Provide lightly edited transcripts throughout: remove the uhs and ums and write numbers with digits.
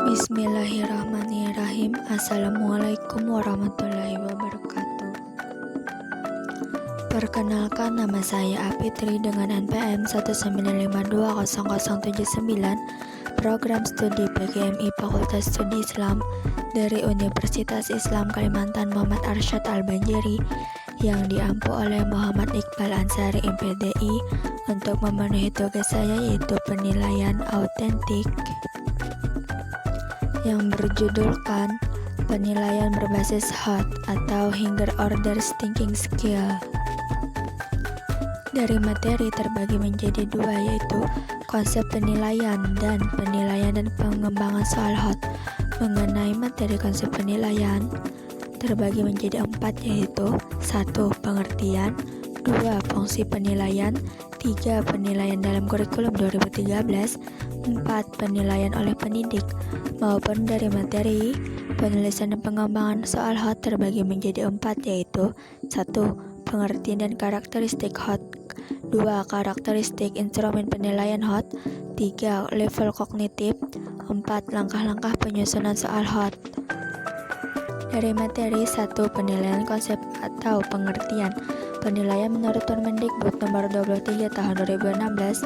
Bismillahirrahmanirrahim. Assalamualaikum warahmatullahi wabarakatuh. Perkenalkan, nama saya Apitri dengan NPM 195200079, Program Studi PGMI Fakultas Studi Islam dari Universitas Islam Kalimantan Muhammad Arsyad Al-Banjiri yang diampu oleh Muhammad Iqbal Ansari MPDI untuk memenuhi tugas saya, yaitu penilaian autentik yang berjudulkan penilaian berbasis HOT atau Higher Order Thinking Skill. Dari materi terbagi menjadi dua, yaitu konsep penilaian dan pengembangan soal HOT. Mengenai materi konsep penilaian terbagi menjadi 4, yaitu 1. Pengertian, 2. Fungsi penilaian, 3. Penilaian dalam kurikulum 2013, 4. Penilaian oleh pendidik. Maupun dari materi penulisan dan pengembangan soal HOT terbagi menjadi 4, yaitu 1. Pengertian dan karakteristik HOT, 2. Karakteristik instrumen penilaian HOT, 3. Level kognitif, 4. Langkah-langkah penyusunan soal HOT. Dari materi 1. Penilaian konsep atau pengertian. Penilaian menurut Permendikbud nomor 23 tahun 2016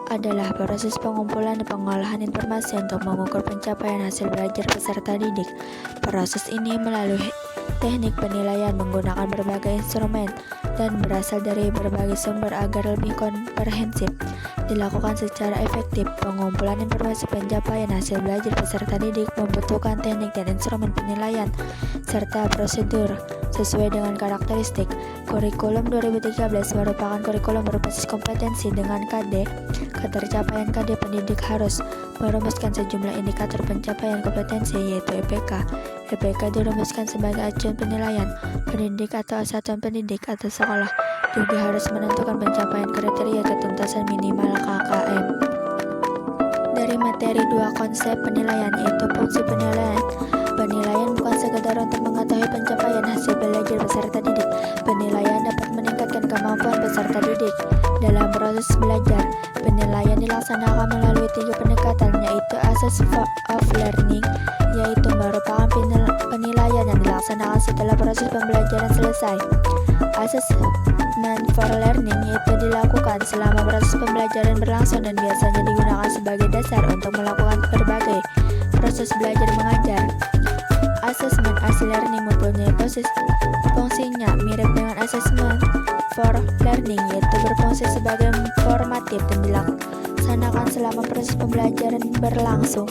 adalah proses pengumpulan dan pengolahan informasi untuk mengukur pencapaian hasil belajar peserta didik. Proses ini melalui teknik penilaian menggunakan berbagai instrumen dan berasal dari berbagai sumber agar lebih komprehensif. Dilakukan secara efektif, pengumpulan informasi pencapaian hasil belajar peserta didik membutuhkan teknik dan instrumen penilaian serta prosedur sesuai dengan karakteristik. Kurikulum 2013 merupakan kurikulum berbasis kompetensi dengan KD. Ketercapaian KD pendidik harus merumuskan sejumlah indikator pencapaian kompetensi, yaitu EPK. EPK dirumuskan sebagai acuan penilaian. Pendidik atau satuan pendidik atau sekolah juga harus menentukan pencapaian kriteria ketuntasan minimal KKM. Dari materi 2 konsep penilaian, yaitu fungsi penilaian. Penilaian bukan sekedar untuk mengetahui pencapaian hasil belajar peserta didik. Penilaian dapat meningkatkan kemampuan peserta didik dalam proses belajar. Penilaian dilaksanakan melalui 3 pendekatan, yaitu assessment of learning, yaitu merupakan penilaian yang dilaksanakan setelah proses pembelajaran selesai. Assessment for learning yaitu dilakukan selama proses pembelajaran berlangsung dan biasanya digunakan sebagai dasar untuk melakukan berbagai proses belajar mengajar. Assessment as learning mempunyai fungsinya mirip dengan assessment for learning, yaitu berfungsi sebagai formatif dan dilaksanakan selama proses pembelajaran berlangsung.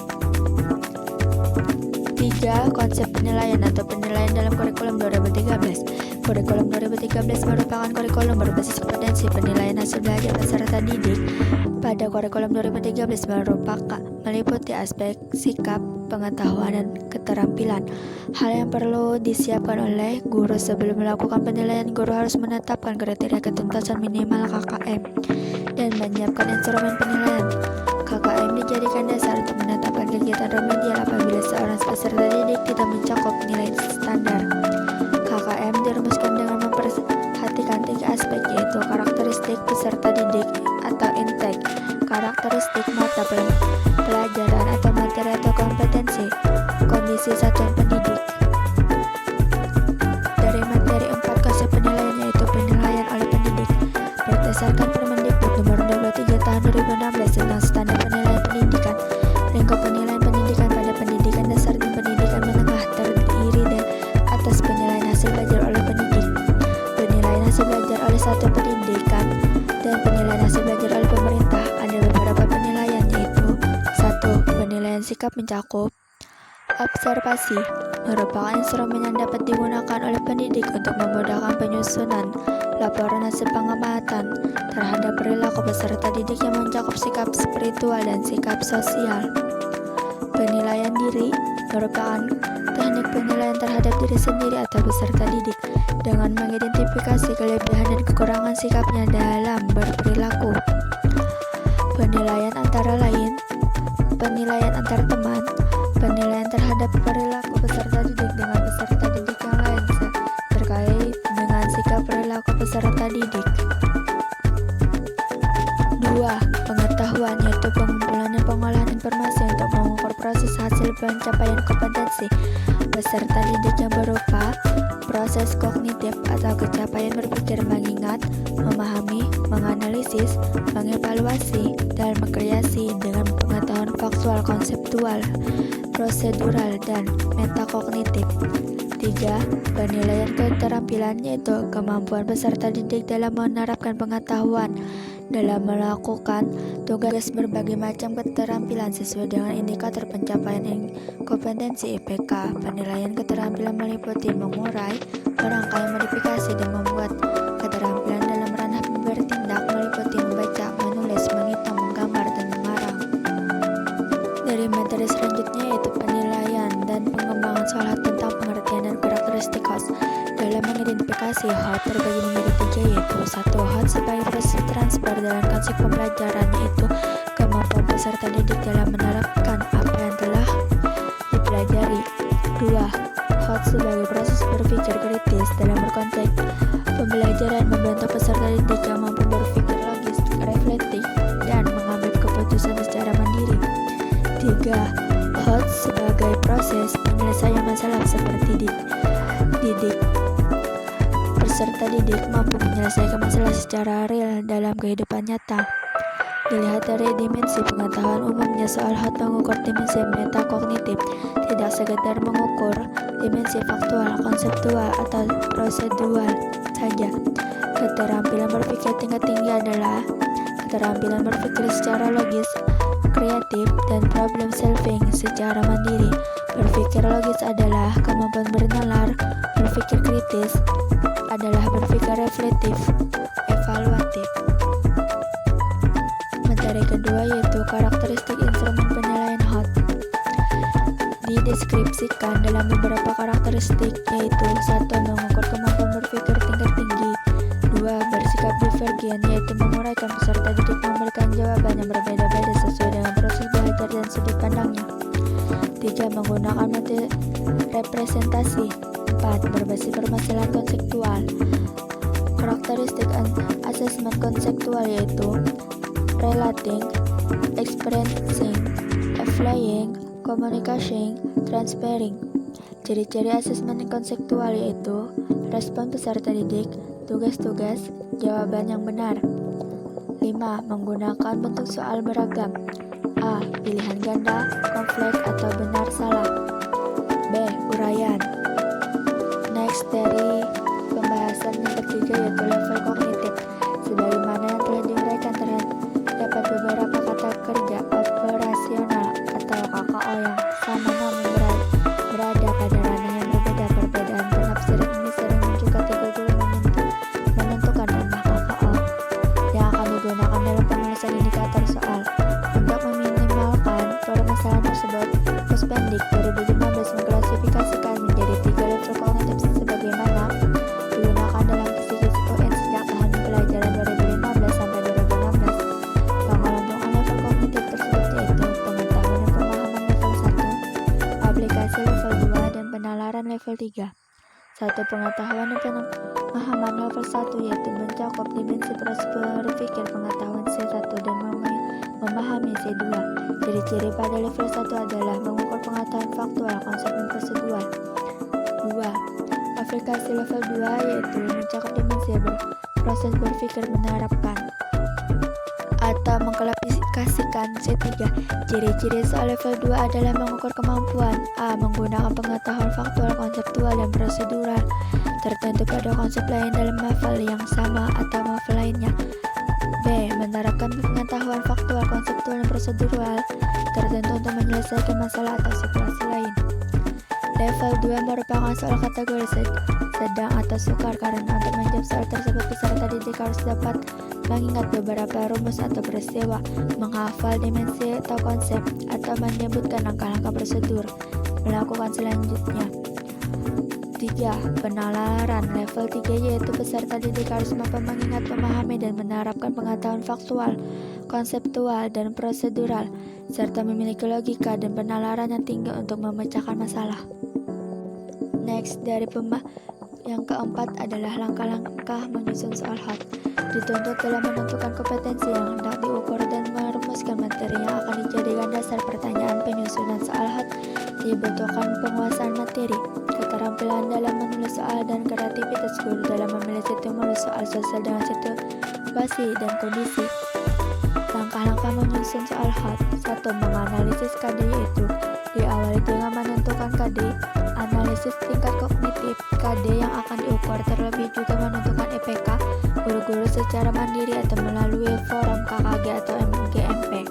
3. Konsep penilaian atau penilaian dalam kurikulum 2013. Kurikulum 2013 merupakan kurikulum berbasis kompetensi penilaian hasil belajar peserta didik. Pada kurikulum 2013 meliputi aspek sikap, pengetahuan, dan keterampilan. Hal yang perlu disiapkan oleh guru sebelum melakukan penilaian. Guru harus menetapkan kriteria ketuntasan minimal KKM dan menyiapkan instrumen penilaian. KKM dijadikan dasar untuk menetapkan kegiatan remedial apabila seorang peserta didik tidak mencakup nilai standar. KKM dirumuskan dengan memperhatikan 3 aspek, yaitu karakteristik peserta didik atau intake, karakteristik mata pelajaran atau materi atau kompetensi, kondisi satuan pendidik. Dari materi 4 konsep penilaian, yaitu penilaian oleh pendidik. Berdasarkan Permendikbud nomor 23 tahun 2016 tentang standar penilaian pendidikan, lingkup penilaian pendidikan pada pendidikan dasar dan pendidikan menengah terdiri dari atas penilaian hasil belajar oleh pendidik, penilaian hasil belajar oleh satuan pendidikan, dan penilaian hasil belajar oleh pemerintah. Ada beberapa penilaian, yaitu 1. Penilaian sikap mencakup observasi, merupakan instrumen yang dapat digunakan oleh pendidik untuk memudahkan penyusunan laporan hasil pengamatan terhadap perilaku peserta didik yang mencakup sikap spiritual dan sikap sosial. Penilaian diri merupakan teknik penilaian terhadap diri sendiri atau peserta didik dengan mengidentifikasi kelebihan dan kekurangan sikapnya dalam berperilaku. Penilaian antara lain penilaian antar teman, penilaian terhadap perilaku peserta didik dengan peserta didik yang lain terkait dengan sikap perilaku peserta didik. 2. Pengetahuan, yaitu pengumpulan dan pengolahan informasi untuk mengukur proses hasil hasil pencapaian kompetensi peserta didik yang berupa proses kognitif atau capaian berpikir, mengingat, memahami, menganalisis, mengevaluasi, dan mengkreasi dengan pengetahuan faktual, konseptual, prosedural, dan metakognitif. 3. Penilaian keterampilan, yaitu kemampuan peserta didik dalam menerapkan pengetahuan dalam melakukan tugas berbagai macam keterampilan sesuai dengan indikator pencapaian kompetensi IPK. Penilaian keterampilan meliputi mengurai, merangkai, modifikasi, dan membuat keterampilan dalam ranah bertindak meliputi membaca, menulis, menghitung, menggambar, dan mengarang. Dari materi selanjutnya yaitu penilaian dan pengembangan soal tentang pengertian dan karakteristik host. Dalam mengidentifikasi HOT terbagi menjadi 3, yaitu 1. HOT sebagai proses transfer dalam konsep pembelajaran, yaitu kemampuan peserta didik dalam menerapkan apa yang telah dipelajari. 2. HOT sebagai proses berpikir kritis dalam berkonteks pembelajaran, membantu peserta didik yang mampu berpikir logis, reflektif, dan mengambil keputusan secara mandiri. 3. HOT sebagai proses penyelesaian masalah seperti didik. Peserta didik mampu menyelesaikan masalah secara real dalam kehidupan nyata. Dilihat dari dimensi pengetahuan umumnya, soal HOT mengukur dimensi metakognitif, tidak sekedar mengukur dimensi faktual, konseptual, atau prosedural saja. Keterampilan berpikir tingkat tinggi adalah keterampilan berpikir secara logis, kreatif, dan problem solving secara mandiri. Berpikir logis adalah kemampuan bernalar, berpikir kritis adalah berpikir reflektif, evaluatif. Materi kedua yaitu karakteristik instrumen penilaian HOT. Dideskripsikan dalam beberapa karakteristik, yaitu 1. Mengukur kemampuan berpikir tingkat tinggi. 2. Bersikap divergen, yaitu menguraikan peserta didik memberikan jawaban yang berbeda-beda sesuai dengan proses belajar dan sudut pandangnya. 3. Menggunakan metode representasi. 4. Berbasis permasalahan konseptual. Karakteristik asesmen konseptual yaitu relating, experiencing, applying, communicating, transferring. Ciri-ciri asesmen konseptual yaitu respon peserta didik, tugas-tugas, jawaban yang benar. 5. Menggunakan bentuk soal beragam. A. Pilihan ganda, kompleks, atau benar salah. B. Uraian. Next, dari pembahasan yang ketiga yaitu level kognitif. Sebagaimana yang telah diuraikan, terdapat beberapa kata kerja operasional atau KKO yang sama namun berada pada ranah yang berbeda. Perbedaan penafsiran ini sering muncul ketika guru menentukan ranah KKO yang akan digunakan dalam penulisan indikator soal. Untuk meminimalkan permasalahan tersebut, Puspendik 2015 mengklasifikasikan menjadi 3 level kognitif sebagaimana digunakan dalam kisi-kisi UN sejak tahun pelajaran 2015 sampai 2016. Pengelompokan level kognitif tersebut yaitu pengetahuan dan pemahaman level 1, aplikasi level 2, dan penalaran level 3. 1. Pengetahuan dan pemahaman level 1 yaitu mencakup dimensi proses berpikir pengetahuan C1 dan memahami C2. Ciri-ciri pada level 1 adalah mengukur pengetahuan faktual, konsep, dan prosedural. 2. Aplikasi level 2 yaitu mencakup dimensi proses berpikir menerapkan atau mengklasifikasikan C3. Ciri-ciri soal level 2 adalah mengukur kemampuan A. Menggunakan pengetahuan faktual, konseptual, dan prosedural tertentu pada konsep lain dalam level yang sama atau level lainnya. B. Menerapkan pengetahuan faktual, konseptual, dan prosedural tertentu untuk menyelesaikan masalah atau situasi lain. Level 2 merupakan soal kategori sedang atau sukar karena untuk menjawab soal tersebut peserta didik harus dapat mengingat beberapa rumus atau peristiwa, menghafal dimensi atau konsep, atau menyebutkan langkah-langkah prosedur melakukan selanjutnya. 3. Penalaran level 3 yaitu peserta didik harus mampu mengingat, memahami, dan menerapkan pengetahuan faktual, konseptual, dan prosedural, serta memiliki logika dan penalaran yang tinggi untuk memecahkan masalah. Next, dari yang keempat adalah langkah-langkah menyusun soal HOT. Dituntut dalam menentukan kompetensi yang hendak diukur dan merumuskan materi yang akan dijadikan dasar dasar pertanyaan penyusunan soal hot dibutuhkan penguasaan materi, keterampilan dalam menulis soal, dan kreativitas guru dalam memilih stimulus soal sesuai dengan situasi dan kondisi. Langkah-langkah menyusun soal hot. 1. Menganalisis KD, yaitu diawali dengan menentukan KD, analisis tingkat kognitif KD yang akan diukur, terlebih juga menentukan IPK guru-guru secara mandiri atau melalui forum KKG atau MGMP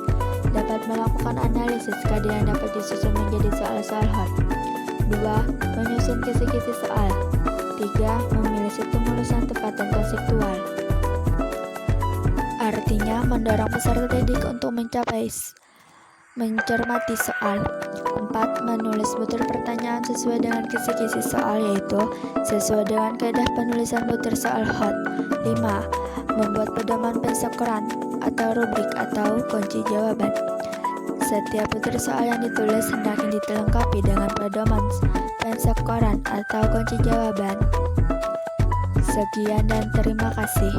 dapat melakukan analisis KD yang dapat disusun menjadi soal-soal hot. 2. Menyusun kisi-kisi soal. 3. Memilih stimulus yang tepat dan konseptual. Artinya mendorong peserta didik untuk mencermati soal. 4. Menulis butir pertanyaan sesuai dengan kisi-kisi soal, yaitu sesuai dengan kaidah penulisan butir soal hot. 5. Membuat pedoman pensyukuran atau rubrik atau kunci jawaban. Setiap butir soal yang ditulis hendaknya dilengkapi dengan pedoman pensyukuran atau kunci jawaban. Sekian dan terima kasih.